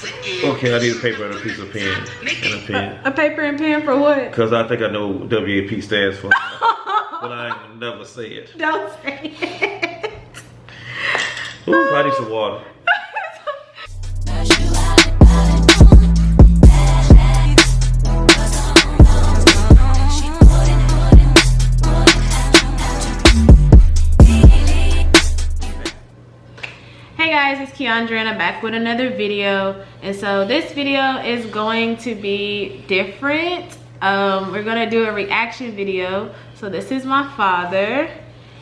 Okay, I need a paper and a piece of pen and a pen. A paper and pen for what? Because I think I know what WAP stands for. But I ain't gonna never say it. Don't say it. Ooh, I need some water. Hey guys, it's ThatsKeAndra and I'm back with another video. And so this video is going to be different. We're gonna do a reaction video. So this is my father,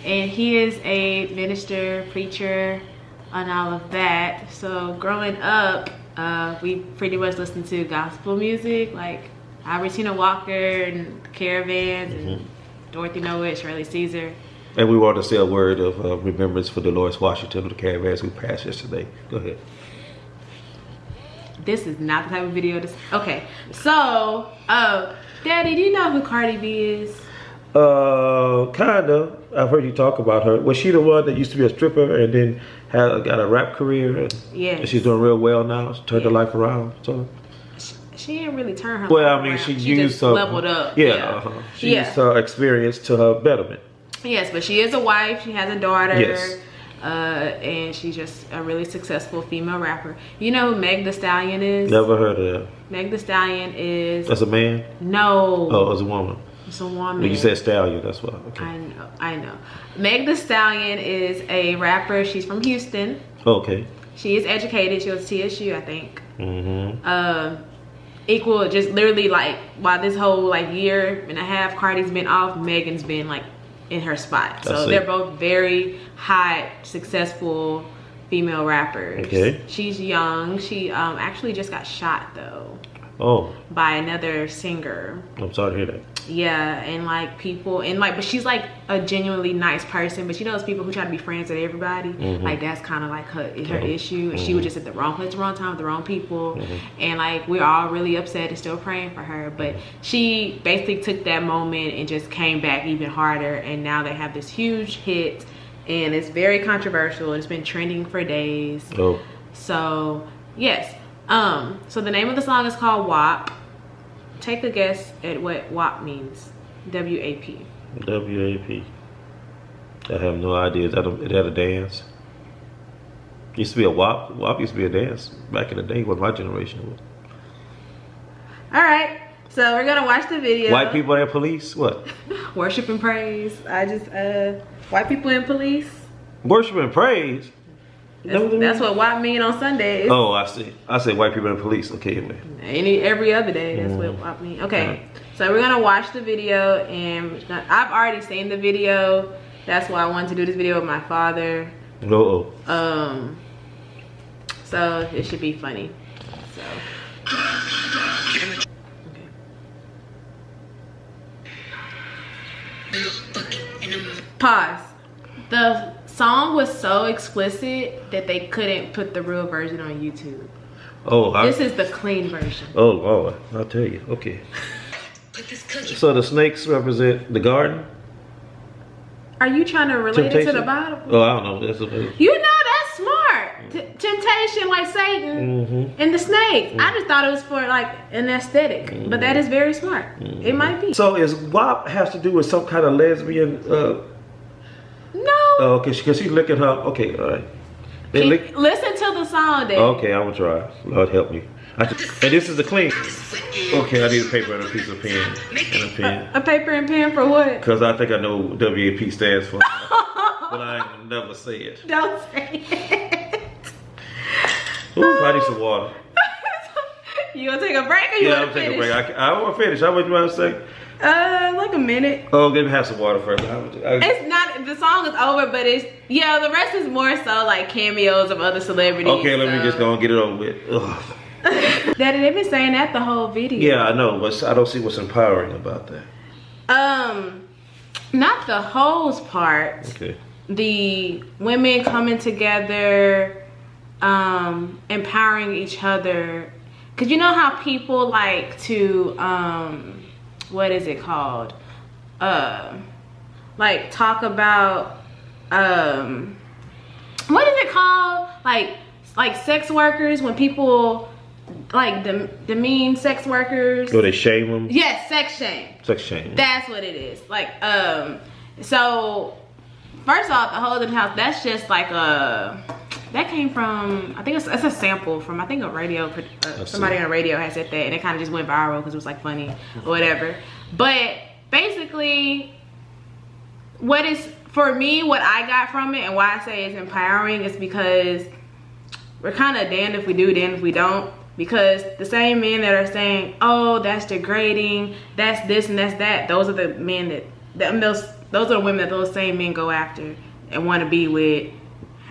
and he is a minister, preacher, and all of that. So growing up, we pretty much listened to gospel music, like Albertina Walker and Caravans and Dorothy Noah, Shirley Caesar. And we want to say a word of remembrance for Dolores Washington of the Caravans who passed yesterday. Go ahead. This is not the type of video this. Okay, so Daddy, do you know who Cardi B is? Kinda. I've heard you talk about her. Was she the one that used to be a stripper and then got a rap career? Yes. And she's doing real well now. She turned her life around. So she didn't really turn her well, life I mean, around. she just used her leveled up. Yeah. She used her experience to her betterment. Yes, but she is a wife. She has a daughter. Yes. And she's just a really successful female rapper. You know who Meg the Stallion is? Never heard of that. Meg the Stallion is... That's a man? No. Oh, it's a woman. It's a woman. When you said Stallion, that's why. Okay. I know. Meg the Stallion is a rapper. She's from Houston. Okay. She is educated. She was TSU, I think. Mm-hmm. Equal, just literally like, while this whole like year and a half Cardi's been off, Megan's been like in her spot. So they're both very hot, successful female rappers. Okay. She's young. She actually just got shot though. Oh. By another singer. I'm sorry to hear that. Yeah, and like people, and like, but she's like a genuinely nice person. But you know those people who try to be friends with everybody. Like that's kind of like her issue. And she was just at the wrong place, the wrong time, with the wrong people. And like we're all really upset and still praying for her. But she basically took that moment and just came back even harder. And now they have this huge hit, and it's very controversial. It's been trending for days. Oh. So yes. So the name of the song is called WAP. Take a guess at what WAP means. W-A-P. W-A-P. I have no idea. Is that a dance? Used to be a WAP. WAP used to be a dance back in the day when my generation was. Alright. So we're gonna watch the video. White people and police? What? Worship and praise. White people and police. Worship and praise? That's what WAP mean on Sundays. Oh, I see. I say white people and police. Okay, man. Every other day, that's what WAP mean. Okay, so we're gonna watch the video, and I've already seen the video. That's why I wanted to do this video with my father. So it should be funny. So. Okay. Pause. The song was so explicit that they couldn't put the real version on YouTube. Oh, this is the clean version. Oh Lord, I'll tell you. Okay. So the snakes represent the garden. Are you trying to relate it to the Bible? Oh, I don't know. You know that's smart. Temptation, like Satan and the snake. I just thought it was for like an aesthetic, but that is very smart. It might be. So is WAP has to do with some kind of lesbian? No. Oh, okay, because she's licking her. Okay, all right. Listen to the song, then. Okay, I'm gonna try. Lord help me. And this is the clean. Okay, I need a paper and a piece of pen and a pen. A paper and pen for what? Because I think I know what WAP stands for. But I ain't gonna never say it. Don't say it. Ooh, I need some water. You gonna take a break or you wanna finish? Yeah, I'm taking a break. I want to finish. How much you want to say? Like a minute. Oh, let me have some water first. It's not, the song is over, but it's, yeah, the rest is more so like cameos of other celebrities. Okay, let me just go and get it over with. Daddy, they've been saying that the whole video. Yeah, I know, but I don't see what's empowering about that. Not the hoes part. Okay. The women coming together, empowering each other. Cause you know how people like to, what is it called? Like talk about, what is it called? Like sex workers, when people like the mean sex workers. Or they shame them? Yes, sex shame. Sex shame. That's what it is. Like, so first off, the hole in the house, that's just like that came from, I think it's a sample from, I think a radio, somebody on the radio had said that, and it kind of just went viral because it was like funny or whatever. But basically, what is, for me, what I got from it and why I say it's empowering is because we're kind of damned if we do, damned if we don't. Because the same men that are saying, oh, that's degrading, that's this and that's that, those are the men those are the women that those same men go after and want to be with,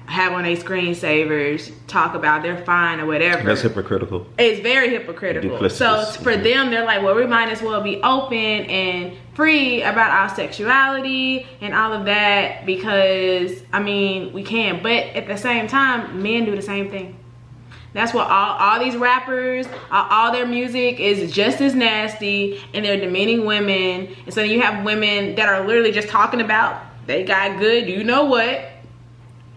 have on their screensavers, talk about they're fine or whatever. That's hypocritical. It's very hypocritical. So for them, they're like, well, we might as well be open and free about our sexuality and all of that because, I mean, we can. But at the same time, men do the same thing. That's what all these rappers, all their music is just as nasty, and they're demeaning women. And so you have women that are literally just talking about they got good, you know what,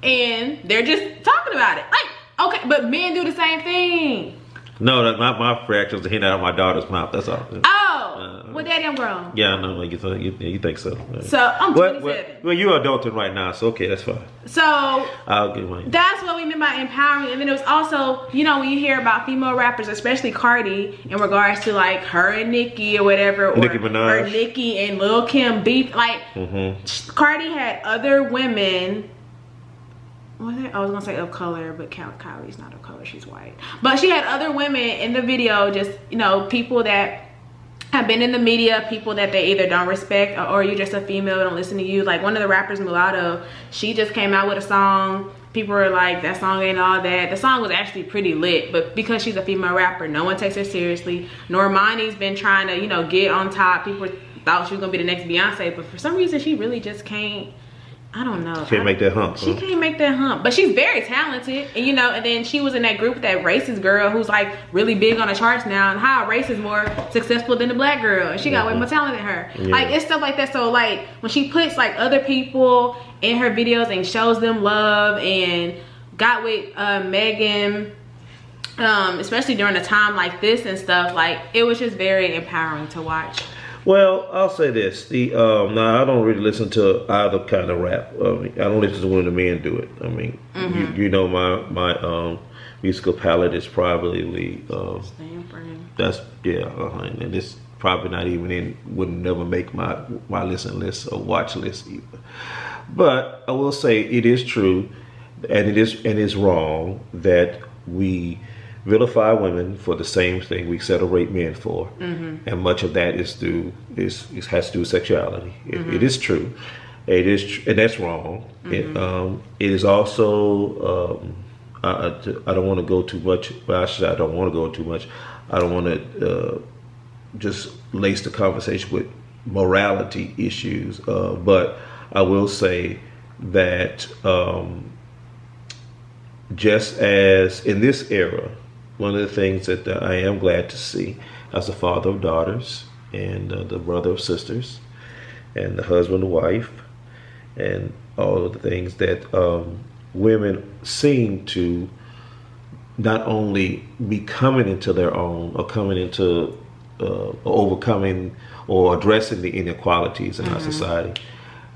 and they're just talking about it. Like, okay, but men do the same thing. No, my reaction was to hit out of my daughter's mouth. That's all. Oh, well, daddy, I'm grown. Yeah, I know. You think so? So I'm 27. Well, you're adulting right now, so okay, that's fine. So I'll give mine. That's what we meant by empowering. And then it was also, you know, when you hear about female rappers, especially Cardi, in regards to like her and Nicki or whatever, or Nicki Minaj. Or Nicki and Lil Kim beef. Like Cardi had other women. I was gonna say of color, but Kylie's not of color, she's white. But she had other women in the video, just, you know, people that have been in the media, people that they either don't respect, or you're just a female, don't listen to you. Like one of the rappers, Mulatto, she just came out with a song. People were like, that song ain't all that. The song was actually pretty lit, but because she's a female rapper, no one takes her seriously. Normani's been trying to, you know, get on top. People thought she was gonna be the next Beyonce, but for some reason she really just can't. I don't know. She can't make that hump. She can't make that hump. But she's very talented. And you know, and then she was in that group, that racist girl who's like really big on the charts now. And how a race is more successful than the black girl. And she got way more talent than her. Yeah. Like, it's stuff like that. So like, when she puts like other people in her videos and shows them love, and got with Megan, especially during a time like this and stuff, like, it was just very empowering to watch. Well, I'll say this: now I don't really listen to either kind of rap. I don't listen to when the men do it. I mean, you know, my musical palette is probably that's and it's probably not even in, would never make my listen list or watch list either. But I will say it is true, and it is wrong that we vilify women for the same thing we celebrate men for, and much of that has to do with sexuality. It is true, and that's wrong. It is also. I don't want to go too much. Well, I don't want to go too much. I don't want to just lace the conversation with morality issues, but I will say that just as in this era, one of the things that I am glad to see as a father of daughters and the brother of sisters and the husband of wife and all of the things that women seem to not only be coming into their own or coming into overcoming or addressing the inequalities in our society,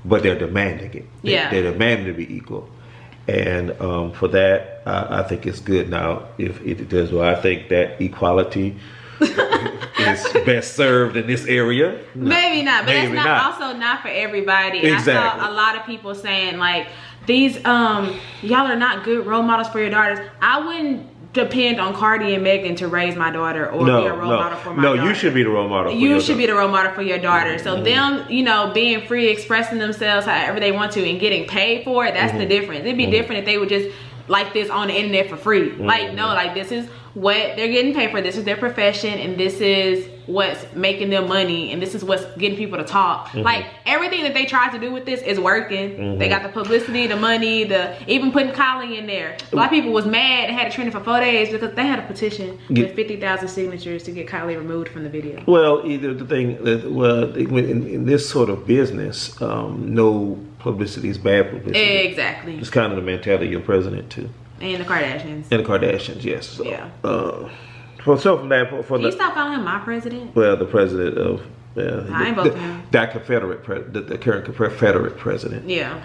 but they're demanding it. They're demanding to be equal. And for that, I think it's good. Now, if it does, well, I think that equality is best served in this area. Maybe not, but maybe that's also not for everybody. And exactly. I saw a lot of people saying like, these y'all are not good role models for your daughters. I wouldn't depend on CarDi and Megan to raise my daughter or be a role model for my daughter. No, you should be the role model. You should be the role model for your daughter. So them, you know, being free, expressing themselves however they want to, and getting paid for it, that's the difference. It'd be different if they would just like this on the internet for free. Like, no, like, this is what they're getting paid for. This is their profession, and this is what's making them money, and this is what's getting people to talk. Like, everything that they tried to do with this is working. They got the publicity, the money, even putting Kylie in there. A lot of people was mad and had it trending for 4 days because they had a petition with 50,000 signatures to get Kylie removed from the video. Well, either the thing that, well, in this sort of business, no publicity is bad publicity. Exactly. It's kind of the mentality of your president too. And the Kardashians. And the Kardashians, yes. So, yeah. Can you stop calling him my president? Well, the president of I ain't voting for him. That Confederate, the current Confederate president. Yeah.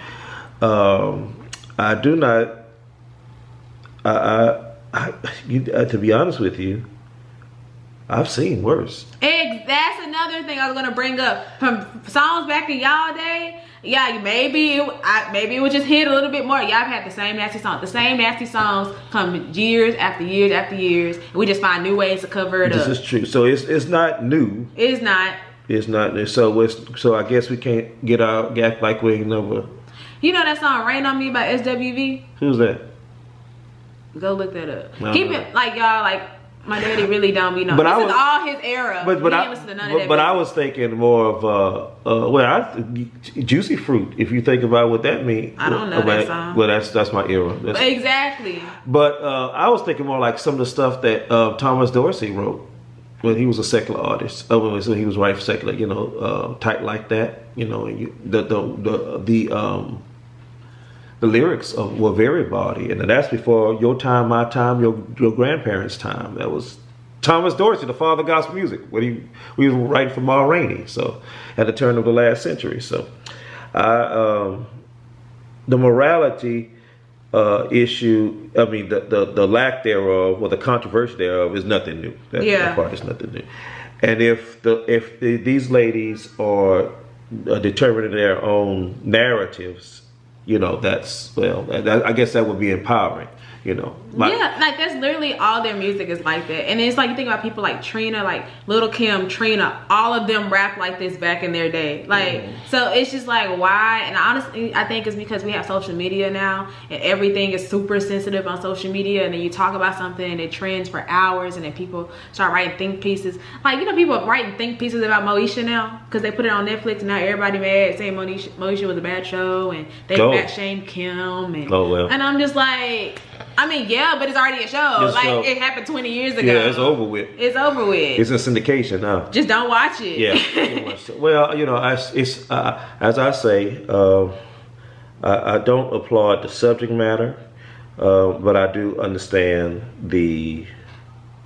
I do not. To be honest with you, I've seen worse. That's another thing I was gonna bring up from songs back in y'all day. Yeah, maybe it would just hit a little bit more. Y'all have had the same nasty songs. The same nasty songs come years after years after years. And we just find new ways to cover it up. This is true. So it's not new. It's not. It's not new. So I guess we can't act like we ain't never. You know that song "Rain on Me" by SWV? Who's that? Go look that up. Keep it like y'all like. My daddy really don't be knowing. This is all his era. But I was thinking more of Juicy Fruit. If you think about what that means, I don't know that song. Well, that's my era. Exactly. But I was thinking more like some of the stuff that Thomas Dorsey wrote when he was a secular artist. So he was writing secular, Tight Like That. The lyrics were very bawdy, and that's before your time, my time, your grandparents' time. That was Thomas Dorsey, the father of gospel music, we was writing for Ma Rainey, so at the turn of the last century. So, the morality issue, I mean, the lack thereof, or the controversy thereof, is nothing new. That part is nothing new. And if these ladies are determining their own narratives, I guess that would be empowering, like that's literally all their music is like that. And it's like you think about people like Trina, like Little Kim, Trina, all of them rap like this back in their day. So it's just like, why? And honestly, I think it's because we have social media now, and everything is super sensitive on social media. And then you talk about something and it trends for hours, and then people start writing think pieces. Like, people writing think pieces about Moesha now because they put it on Netflix, and now everybody mad saying Moesha was a bad show, and they fat shamed Kim. And I'm just like, I mean, yeah, but it's already a show. It happened 20 years ago. Yeah, it's over with. It's over with. It's a syndication now. Just don't watch it. Yeah. Well, as I say, I don't applaud the subject matter, but I do understand the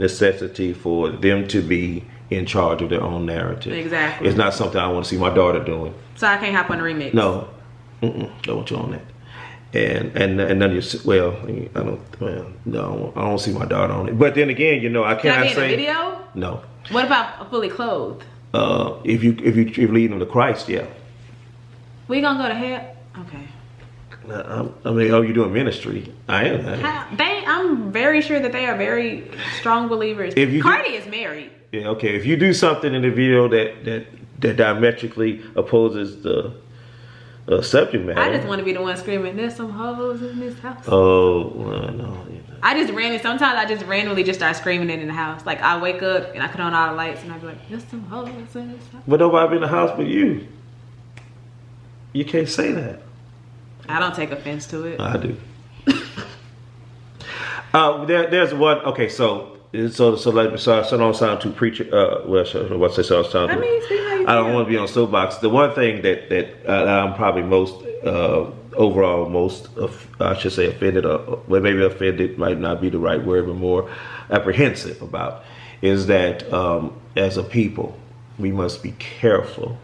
necessity for them to be in charge of their own narrative. Exactly. It's not something I want to see my daughter doing. So I can't hop on the remix. No, don't want you on that. And none of your, no, I don't see my daughter on it. But then again, I cannot say. Can I be in a video? No. What about fully clothed? If you lead them to Christ, yeah. We gonna go to hell? Okay. I mean, you doing ministry? I am. I'm very sure that they are very strong believers. CarDi is married. Yeah. Okay. If you do something in the video that diametrically opposes the subject matter. I just want to be the one screaming, "There's some hoes in this house." Oh, no. Sometimes I just randomly just start screaming it in the house. Like, I wake up and I cut on all the lights and I be like, "There's some hoes in this house." But nobody be in the house but you. You can't say that. I don't take offense to it. I do. There's one. Okay, so don't sound too preacher. I don't want to be on soapbox. The one thing that I'm probably most offended, or maybe offended might not be the right word, but more apprehensive about, is that as a people, we must be careful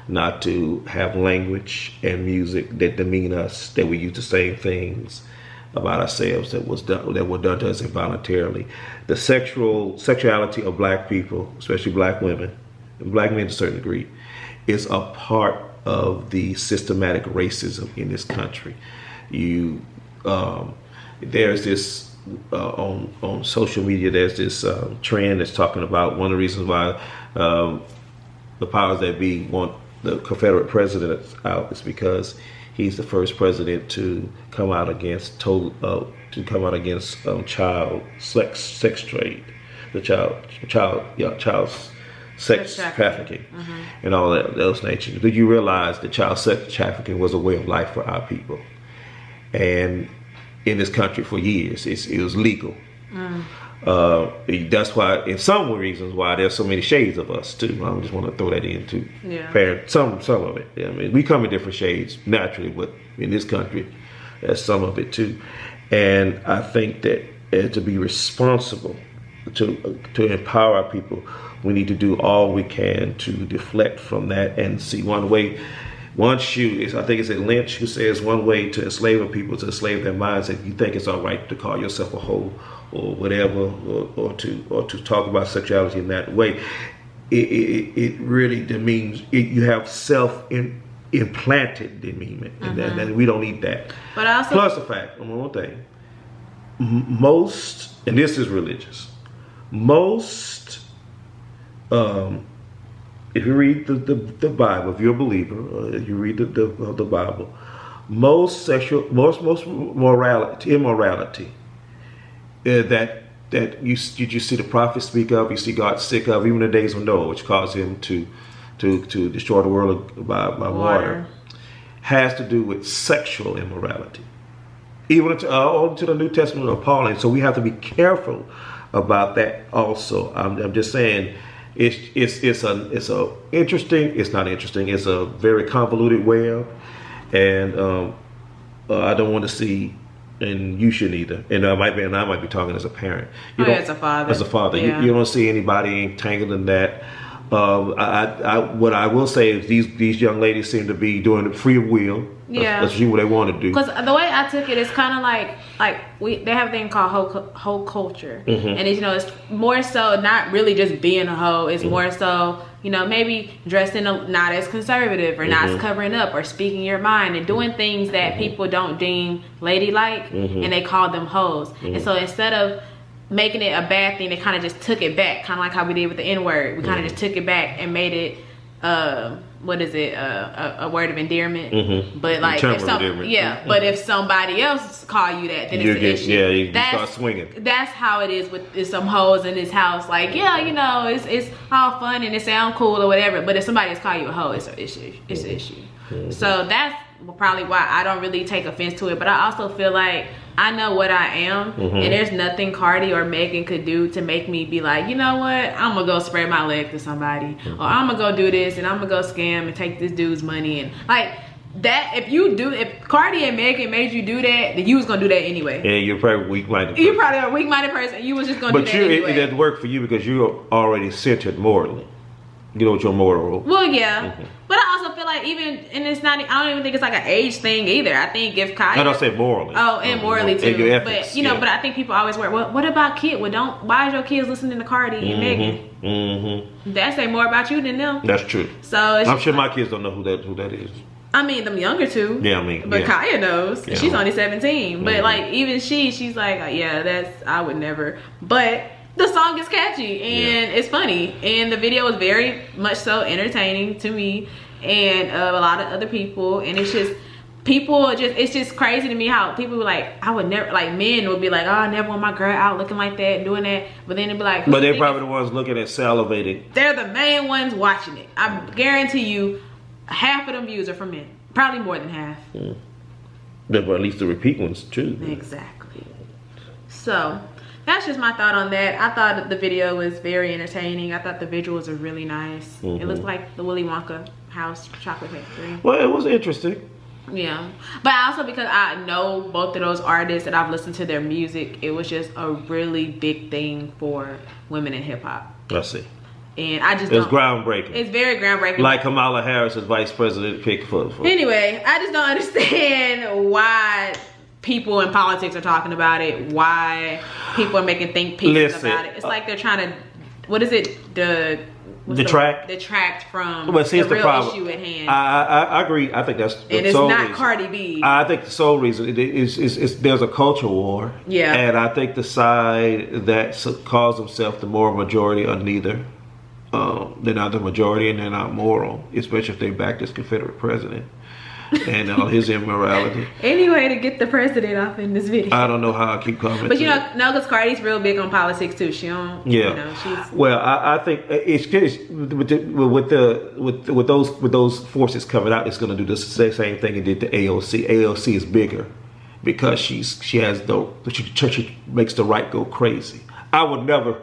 not to have language and music that demean us, that we use the same things about ourselves that were done to us involuntarily. The sexuality of black people, especially black women, and black men to a certain degree, is a part of the systematic racism in this country. There's this on social media. There's this trend that's talking about one of the reasons why the powers that be want the Confederate president out is because he's the first president to come out against child sex trade, the child sex trafficking, and all that those nature. Did you realize that child sex trafficking was a way of life for our people, and in this country for years it was legal. That's why, in some reasons, why there's so many shades of us too. I just want to throw that in too. Some of it. I mean, we come in different shades naturally, but in this country, there's some of it too. And I think that to be responsible to empower our people, we need to do all we can to deflect from that and see one shoe is, I think it's Lynch who says, one way to enslave a people is to enslave their minds. If you think it's all right to call yourself a hoe or whatever, or to talk about sexuality in that way, it really demeans you have implanted demeanment, and we don't need that. But also, plus the fact, one more thing, most, and this is religious, most. If you read the Bible, if you're a believer, you read the Bible, most immorality that you see the prophets speak of, you see God sick of, even the days of Noah, which caused him to destroy the world by water, has to do with sexual immorality. Even to the New Testament of Paul, and so we have to be careful about that also. I'm just saying. It's a very convoluted web, and I don't want to see, and you shouldn't either. And I might be talking as a parent. As a father, yeah. you don't see anybody entangled in that. What I will say is these young ladies seem to be doing it free of will. Yeah, that's what they want to do. Because the way I took it is kind of like they have a thing called hoe culture, and it's more so not really just being a hoe. It's more so maybe dressing not as conservative or not covering up or speaking your mind and doing things that people don't deem ladylike, and they call them hoes. And so instead of making it a bad thing, they kind of just took it back, kind of like how we did with the N-word. We kind of just took it back and made it a word of endearment. But like but if somebody else call you that, then it's an issue. Yeah, you start swinging. That's how it is with some hoes in this house. Like, it's all fun and it sound cool or whatever, but if somebody else call you a hoe, it's an issue. It's an issue. So that's probably why I don't really take offense to it. But I also feel like I know what I am, and there's nothing Cardi or Megan could do to make me be like, you know what, I'm gonna go spread my leg to somebody, or I'm gonna go do this, and I'm gonna go scam and take this dude's money, and like that. If Cardi and Megan made you do that, then you was gonna do that anyway. Yeah, you're probably weak-minded. You're probably a weak-minded person. You was just gonna do that anyway. But it doesn't work for you because you're already centered morally. You know what your moral. Well, yeah. But I also feel like and it's not, I don't even think it's like an age thing either. I think if Kaya. I don't say morally. Oh, and morally too. And your ethics, but but I think people always worry, what about kid? Why is your kids listening to Cardi and Megan? That say more about you than them. That's true. So I'm sure my kids don't know who that is. I mean, them younger two. Yeah, But Kaya knows. Yeah. She's only 17. But like even she's like, I would never. But the song is catchy and it's funny, and the video is very much so entertaining to me and a lot of other people, and it's just it's just crazy to me how people were like, I would never, like men would be like, oh, I never want my girl out looking like that, doing that, but then it'd be like, but they're probably the ones looking at salivating. They're the main ones watching it. I guarantee you half of them views are from men, probably more than half. But at least the repeat ones too. Exactly. So that's just my thought on that. I thought the video was very entertaining. I thought the visuals are really nice. It looks like the Willy Wonka house chocolate factory. Well, it was interesting. Yeah. But also because I know both of those artists and I've listened to their music, it was just a really big thing for women in hip hop. I see. And I just It's groundbreaking. It's very groundbreaking. Like Kamala Harris as vice president pick for. Anyway, I just don't understand why people in politics are talking about it, why people are making think pieces about it. It's like they're trying to, what is it, detract from the real issue at hand. I agree. I think that's the and it's sole not reason. Cardi B. I think the sole reason is there's a culture war. Yeah. And I think the side that calls themselves the moral majority are neither. They're not the majority and they're not moral, especially if they back this Confederate president and his immorality. Anyway, to get the president off in this video. I don't know how I keep commenting. But because Cardi's real big on politics too. She don't. Yeah. She's. Well, I think it's with those forces coming out, it's going to do the same thing it did to AOC. AOC is bigger because she makes the right go crazy. I would never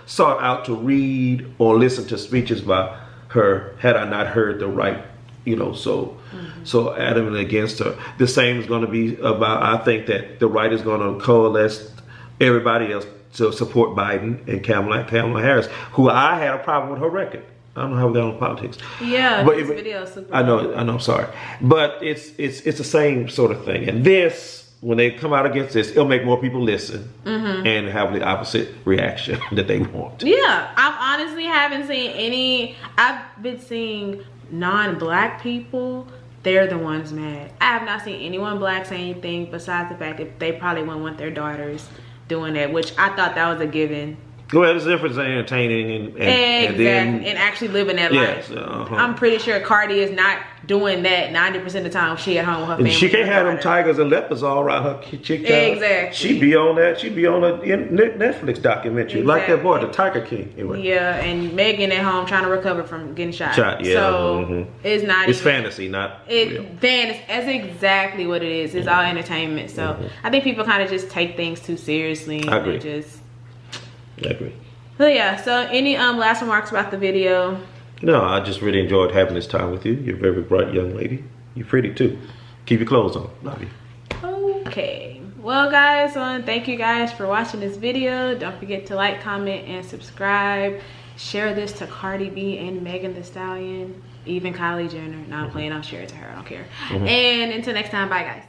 sought out to read or listen to speeches by her had I not heard the right. So adamant against her. The same is going to be about. I think that the right is going to coalesce everybody else to support Biden and Kamala Harris, who I had a problem with her record. I don't know how we got on politics. Yeah, but this video is super. I know. I'm sorry, but it's the same sort of thing. And this, when they come out against this, it'll make more people listen and have the opposite reaction that they want. Yeah, I honestly haven't seen any. I've been seeing non-black people. They're the ones mad. I have not seen anyone black say anything besides the fact that they probably wouldn't want their daughters doing that, which I thought that was a given. Well, there's a difference in entertaining and actually living that life. I'm pretty sure CarDi is not doing that 90% of the time. She at home with her family. She can't have them tigers and leopards all around her chick. Exactly. She'd be on that. She'd be on a Netflix documentary like that boy, the Tiger King. Anyway. Yeah, and Megan at home trying to recover from getting shot. Yeah. So it's not. It's fantasy, not real. Fantasy. That's exactly what it is. It's all entertainment. So I think people kind of just take things too seriously. I agree. I agree. So yeah, so any last remarks about the video? No, I just really enjoyed having this time with you. You're a very bright young lady. You're pretty too. Keep your clothes on. Love you. Okay. Well guys, thank you guys for watching this video. Don't forget to like, comment, and subscribe. Share this to CardiB and Megan Thee Stallion. Even Kylie Jenner. No, I'm playing. I'll share it to her. I don't care. And until next time, bye guys.